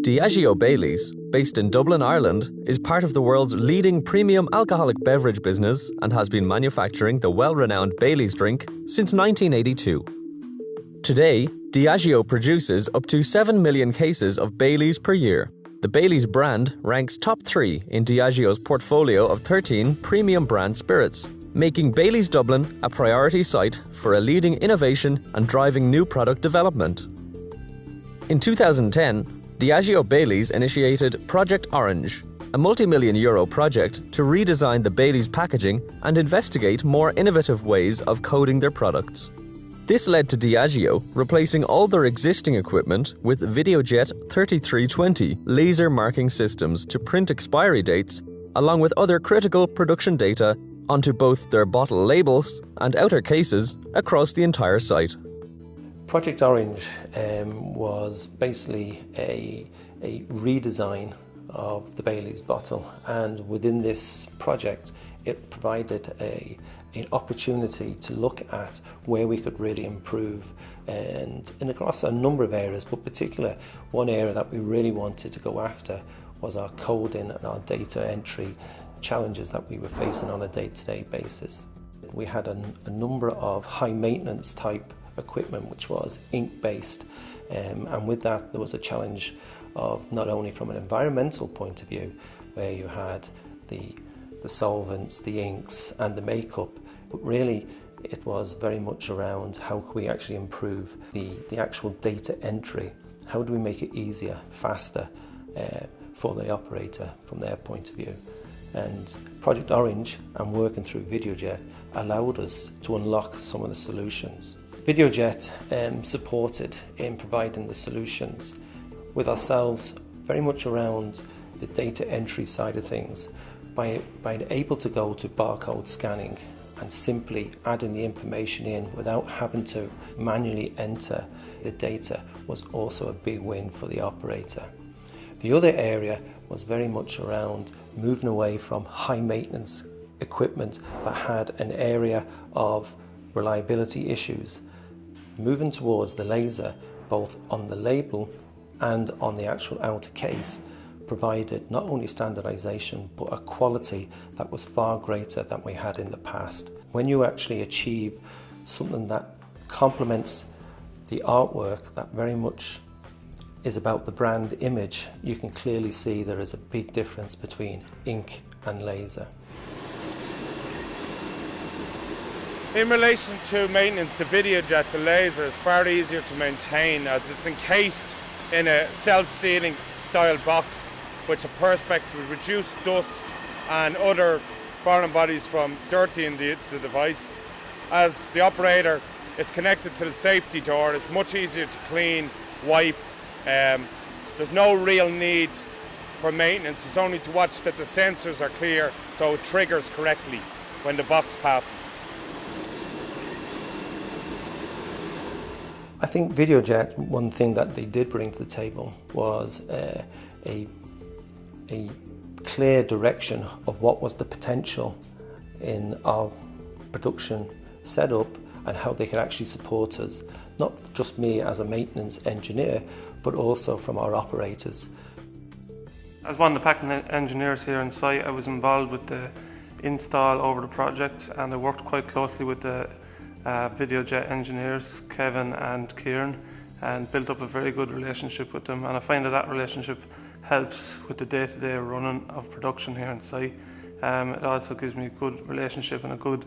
Diageo Baileys, based in Dublin, Ireland, is part of the world's leading premium alcoholic beverage business and has been manufacturing the well-renowned Baileys drink since 1982. Today, Diageo produces up to 7 million cases of Baileys per year. The Baileys brand ranks top 3 in Diageo's portfolio of 13 premium brand spirits, making Baileys Dublin a priority site for a leading innovation and driving new product development. In 2010, Diageo Baileys initiated Project Orange, a multi-million euro project to redesign the Baileys packaging and investigate more innovative ways of coding their products. This led to Diageo replacing all their existing equipment with Videojet 3320 laser marking systems to print expiry dates, along with other critical production data, onto both their bottle labels and outer cases across the entire site. Project Orange was basically a redesign of the Baileys bottle, and within this project it provided an opportunity to look at where we could really improve and across a number of areas, but particularly one area that we really wanted to go after was our coding and our data entry challenges that we were facing on a day-to-day basis. We had a number of high maintenance type equipment which was ink based, and with that there was a challenge of not only from an environmental point of view, where you had the solvents, the inks and the makeup, but really it was very much around how can we actually improve the actual data entry. How do we make it easier, faster for the operator from their point of view? And Project Orange and working through Videojet allowed us to unlock some of the solutions. Videojet supported in providing the solutions, with ourselves very much around the data entry side of things, by able to go to barcode scanning and simply adding the information in without having to manually enter the data was also a big win for the operator. The other area was very much around moving away from high maintenance equipment that had an area of reliability issues, moving towards the laser, both on the label and on the actual outer case, provided not only standardization but a quality that was far greater than we had in the past. When you actually achieve something that complements the artwork that very much is about the brand image, you can clearly see there is a big difference between ink and laser. In relation to maintenance, the Videojet, the laser, is far easier to maintain as it's encased in a self-sealing style box, which at perspex will reduce dust and other foreign bodies from dirtying the device. As the operator, it's connected to the safety door. It's much easier to clean, wipe. There's no real need for maintenance. It's only to watch that the sensors are clear so it triggers correctly when the box passes. I think Videojet, one thing that they did bring to the table was a clear direction of what was the potential in our production setup and how they could actually support us. Not just me as a maintenance engineer, but also from our operators. As one of the packing engineers here on site, I was involved with the install over the project, and I worked quite closely with the Videojet engineers, Kevin and Kieran, and built up a very good relationship with them, and I find that relationship helps with the day-to-day running of production here on site. It also gives me a good relationship and a good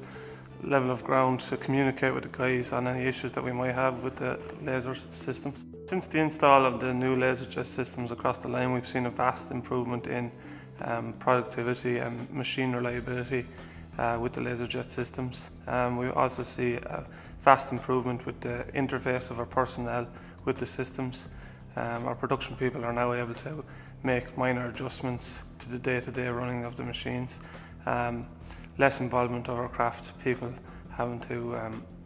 level of ground to communicate with the guys on any issues that we might have with the laser systems. Since the install of the new LaserJet systems across the line, we've seen a vast improvement in productivity and machine reliability with the LaserJet systems. We also see a vast improvement with the interface of our personnel with the systems. Our production people are now able to make minor adjustments to the day-to-day running of the machines. Less involvement of our craft people having to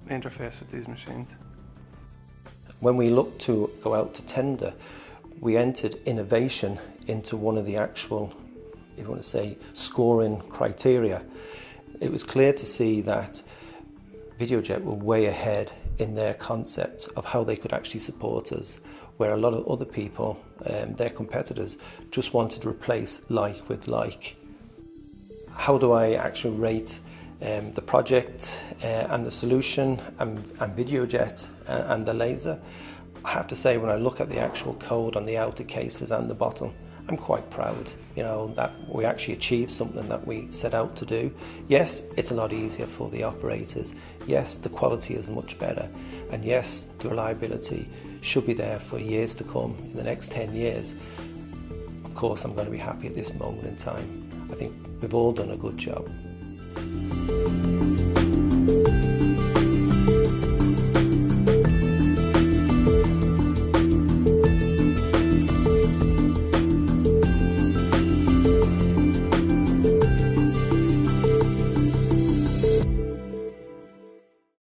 interface with these machines. When we looked to go out to tender, we entered innovation into one of the actual, if you want to say, scoring criteria. It was clear to see that Videojet were way ahead in their concept of how they could actually support us, where a lot of other people, their competitors, just wanted to replace like with like. How do I actually rate the project and the solution and Videojet and the laser? I have to say, when I look at the actual code on the outer cases and the bottle, I'm quite proud, you know, that we actually achieved something that we set out to do. Yes, it's a lot easier for the operators. Yes, the quality is much better. And yes, the reliability should be there for years to come, in the next 10 years. Of course, I'm going to be happy at this moment in time. I think we've all done a good job.